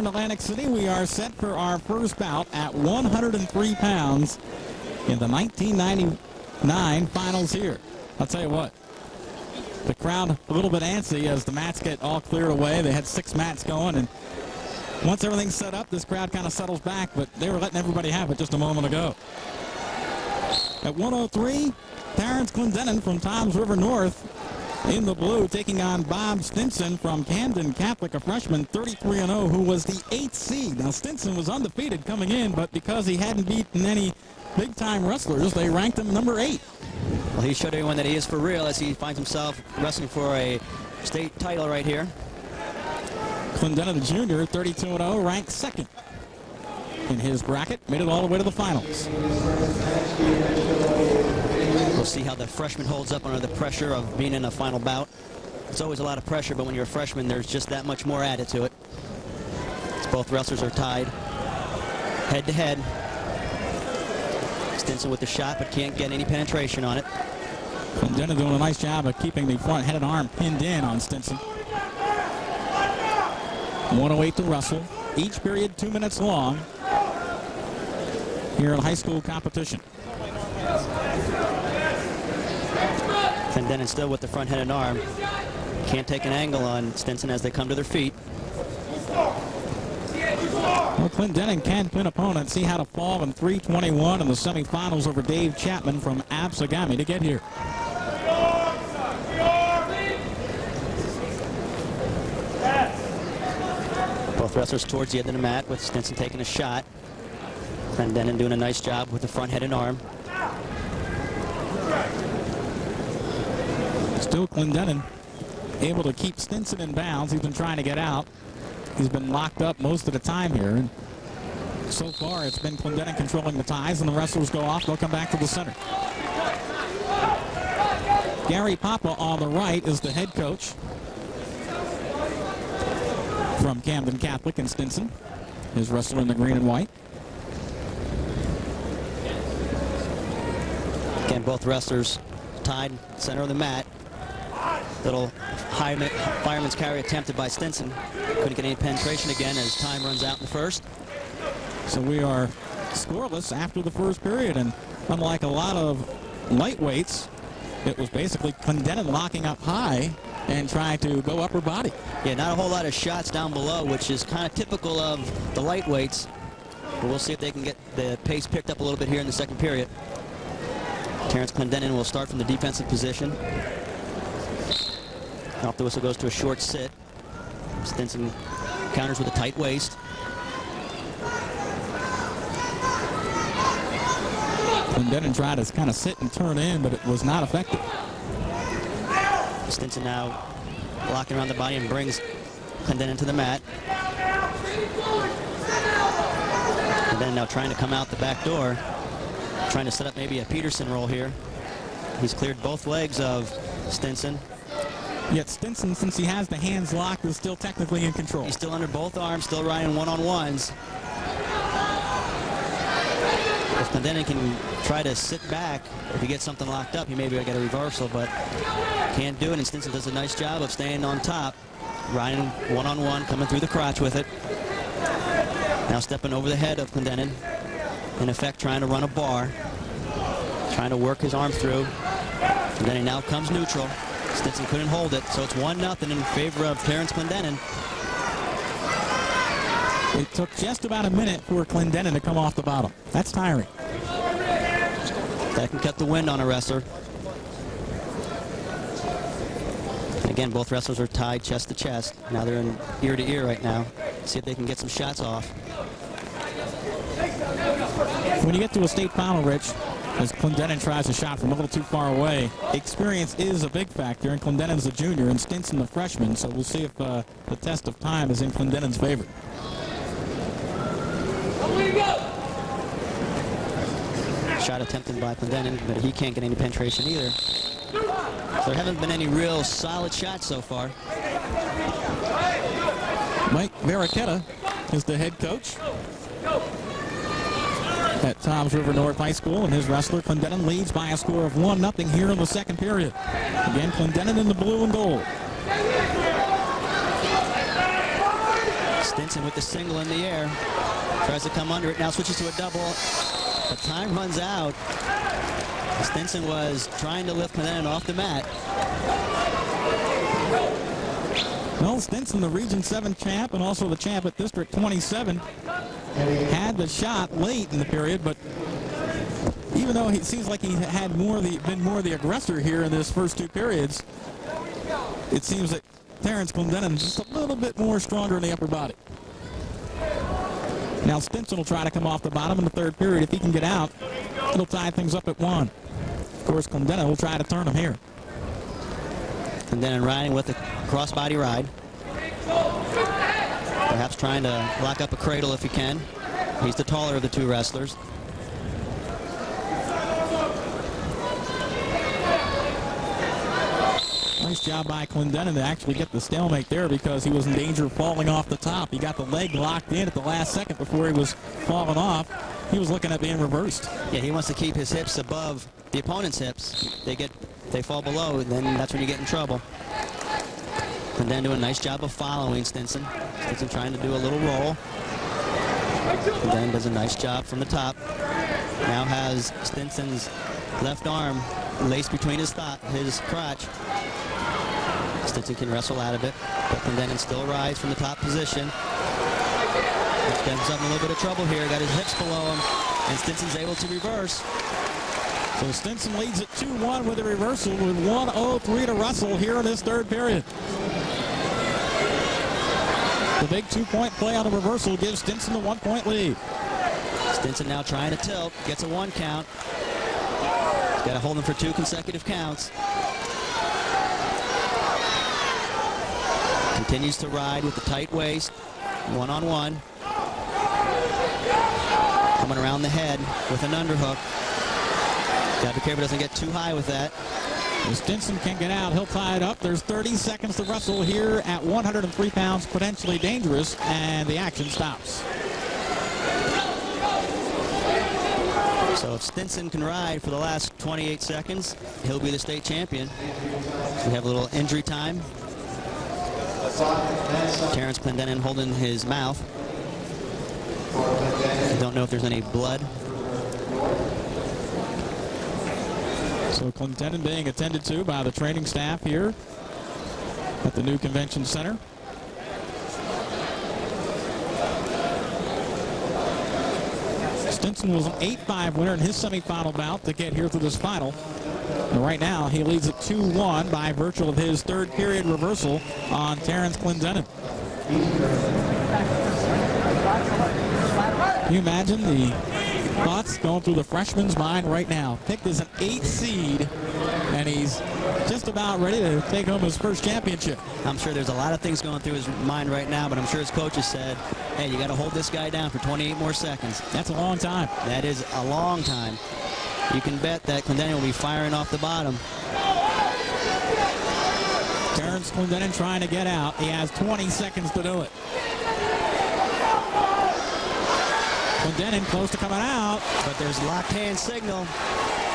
in Atlantic City. We are set for our first bout at 103 pounds in the 1999 finals here. I'll tell you what, the crowd a little bit antsy as the mats get all cleared away. They had 6 mats going, and once everything's set up, this crowd kind of settles back, but they were letting everybody have it just a moment ago. At 103, Terrance Clendenin from Toms River North in the blue, taking on Bob Stinson from Camden Catholic, a freshman, 33-0, who was the 8th seed. Now, Stinson was undefeated coming in, but because he hadn't beaten any big-time wrestlers, they ranked him number 8. Well, he showed everyone that he is for real as he finds himself wrestling for a state title right here. Clendenin Jr., 32-0, ranked 2nd in his bracket, made it all the way to the finals. We'll see how the freshman holds up under the pressure of being in a final bout. It's always a lot of pressure, but when you're a freshman, there's just that much more added to it. As both wrestlers are tied head-to-head. Stinson with the shot, but can't get any penetration on it. Clendenin doing a nice job of keeping the front head and arm pinned in on Stinson. 108 to wrestle. Each period 2 minutes long here in high school competition. Clendenin still with the front head and arm. Can't take an angle on Stinson as they come to their feet. Well, Clendenin can pin opponents. He had a fall in 321 in the semifinals over Dave Chapman from Absegami to get here. Both wrestlers towards the end of the mat with Stinson taking a shot. Clendenin doing a nice job with the front head and arm. Still Clendenin able to keep Stinson in bounds. He's been trying to get out. He's been locked up most of the time here. And so far, it's been Clendenin controlling the ties, and the wrestlers go off. They'll come back to the center. Gary Papa on the right is the head coach from Camden Catholic and Stinson. His wrestler in the green and white. Again, both wrestlers tied center of the mat. Little fireman's carry attempted by Stinson. Couldn't get any penetration again as time runs out in the first. So we are scoreless after the first period, and unlike a lot of lightweights, it was basically Clendenin locking up high and trying to go upper body. Yeah, not a whole lot of shots down below, which is kind of typical of the lightweights. But we'll see if they can get the pace picked up a little bit here in the second period. Terrance Clendenin will start from the defensive position. Off the whistle goes to a short sit. Stinson counters with a tight waist. Clendenin tried to kind of sit and turn in, but it was not effective. Stinson now blocking around the body and brings Clendenin to the mat. Clendenin now trying to come out the back door, trying to set up maybe a Peterson roll here. He's cleared both legs of Stinson. Yet Stinson, since he has the hands locked, is still technically in control. He's still under both arms, still riding one-on-ones. If Clendenin can try to sit back, if he gets something locked up, he may be able to get a reversal, but can't do it. And Stinson does a nice job of staying on top, riding one-on-one, coming through the crotch with it. Now stepping over the head of Clendenin, in effect trying to run a bar, trying to work his arm through. And then he now comes neutral. Stinson couldn't hold it, so it's 1-0 in favor of Terrance Clendenin. It took just about a minute for Clendenin to come off the bottom. That's tiring. That can cut the wind on a wrestler. And again, both wrestlers are tied chest to chest. Now they're in ear to ear right now. See if they can get some shots off. When you get to a state final, Rich, as Clendenin tries a shot from a little too far away, experience is a big factor, and Clendenin's a junior and Stinson the freshman, so we'll see if the test of time is in Clendenin's favor. Shot attempted by Clendenin, but he can't get any penetration either. So there haven't been any real solid shots so far. Mike Barraqueta is the head coach at Toms River North High School, and his wrestler Clendenin leads by a score of 1-0 here in the second period. Again, Clendenin in the blue and gold. Stinson with the single in the air. Tries to come under it. Now switches to a double. But time runs out. Stinson was trying to lift Clendenin off the mat. Well, Stinson, the Region 7 champ and also the champ at District 27, had the shot late in the period, but even though it seems like he had been more the aggressor here in this first two periods, it seems that Terrance Clendenin is just a little bit more stronger in the upper body. Now Stinson will try to come off the bottom in the third period. If he can get out, it'll tie things up at 1. Of course, Clendenin will try to turn him here. Clendenin riding with a crossbody ride. Perhaps trying to lock up a cradle if he can. He's the taller of the two wrestlers. Nice job by Clendenin to actually get the stalemate there because he was in danger of falling off the top. He got the leg locked in at the last second before he was falling off. He was looking at being reversed. Yeah, he wants to keep his hips above the opponent's hips. They fall below, and then that's when you get in trouble. Clendenin doing a nice job of following Stinson. Stinson trying to do a little roll. Clendenin does a nice job from the top. Now has Stinson's left arm laced between his crotch. Stinson can wrestle out of it, but Clendenin still rides from the top position. Gets himself in a little bit of trouble here. Got his hips below him, and Stinson's able to reverse. So Stinson leads at 2-1 with a reversal with 1:03 to wrestle here in this third period. The big 2-point play on the reversal gives Stinson the 1-point lead. Stinson now trying to tilt, gets a 1 count. Got to hold him for 2 consecutive counts. Continues to ride with the tight waist, 1-on-1. Coming around the head with an underhook. Got to be careful, doesn't get too high with that. If Stinson can get out, he'll tie it up. There's 30 seconds to wrestle here at 103 pounds, potentially dangerous, and the action stops. So if Stinson can ride for the last 28 seconds, he'll be the state champion. We have a little injury time. Terrance Clendenin holding his mouth. I don't know if there's any blood. So Clendenin being attended to by the training staff here at the new convention center. Stinson was an 8-5 winner in his semifinal bout to get here to this final. And right now, he leads at 2-1 by virtue of his third period reversal on Terrance Clendenin. Can you imagine the thoughts going through the freshman's mind right now? Picked as an 8 seed, and he's just about ready to take home his first championship. I'm sure there's a lot of things going through his mind right now, but I'm sure his coaches said, hey, you got to hold this guy down for 28 more seconds. That's a long time. That is a long time. You can bet that Clendenin will be firing off the bottom. Terrance Clendenin trying to get out. He has 20 seconds to do it. Clendenin close to coming out. But there's locked hand signal.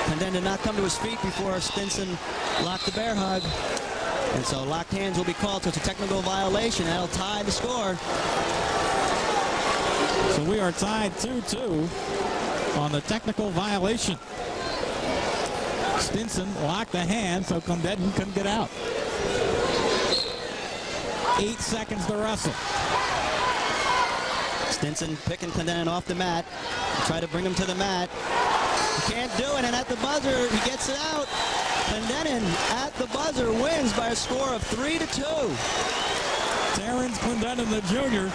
Clendenin did not come to his feet before Stinson locked the bear hug. And so locked hands will be called, so it's a technical violation. That'll tie the score. So we are tied 2-2 on the technical violation. Stinson locked the hand, so Clendenin couldn't get out. 8 seconds to wrestle. Stinson picking Clendenin off the mat. Try to bring him to the mat. He can't do it, and at the buzzer, he gets it out. Clendenin at the buzzer wins by a score of 3-2. Terrance Clendenin, the junior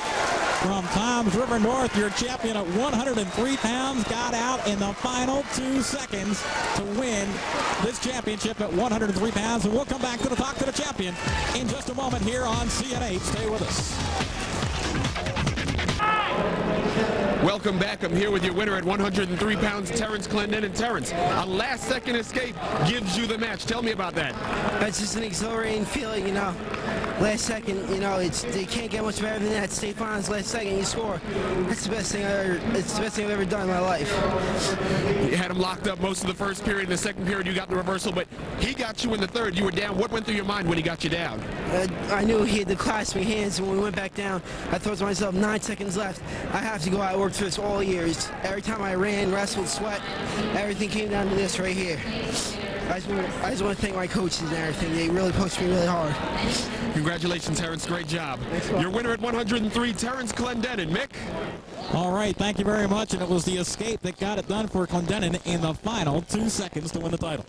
from Toms River North, your champion at 103 pounds, got out in the final 2 seconds to win this championship at 103 pounds. And we'll come back to the talk to the champion in just a moment here on CN8. Stay with us. Welcome back. I'm here with your winner at 103 pounds, Terrance Clendenin. Terrance, a last-second escape gives you the match. Tell me about that. It's just an exhilarating feeling, you know. last second, you know, they can't get much better than that. State finals, last second, you score. That's the best thing it's the best thing I've ever done in my life. You had him locked up most of the first period. In the second period, you got the reversal, but he got you in the third. You were down. What went through your mind when he got you down? I knew he had to clasp my hands, and when we went back down, I thought to myself, 9 seconds left. I have to go out and work for this all years. Every time I ran, wrestled, sweat, everything came down to this right here. I just want to thank my coaches and everything. They really pushed me really hard. Congratulations, Terrance. Great job. Your winner at 103, Terrance Clendenin. Mick? All right, thank you very much. And it was the escape that got it done for Clendenin in the final 2 seconds to win the title.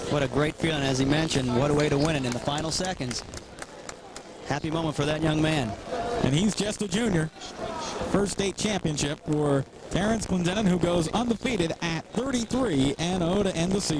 What a great feeling, as he mentioned. What a way to win it in the final seconds. Happy moment for that young man. And he's just a junior. First state championship for Terrance Clendenin, who goes undefeated at 33-0 to end the season.